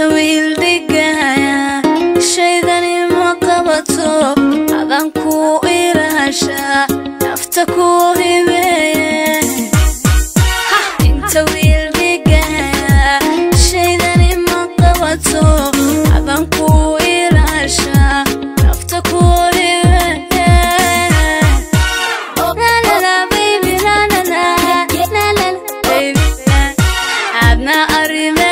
wiil dhigaya shaydani ma qabato adan ku ilaasha nafta ku hibeeye inta wiil dhigaya shaydani ma qabato adan ku ilaasha nafta ku hibeeye la la la baby la la la la la baby adna arriba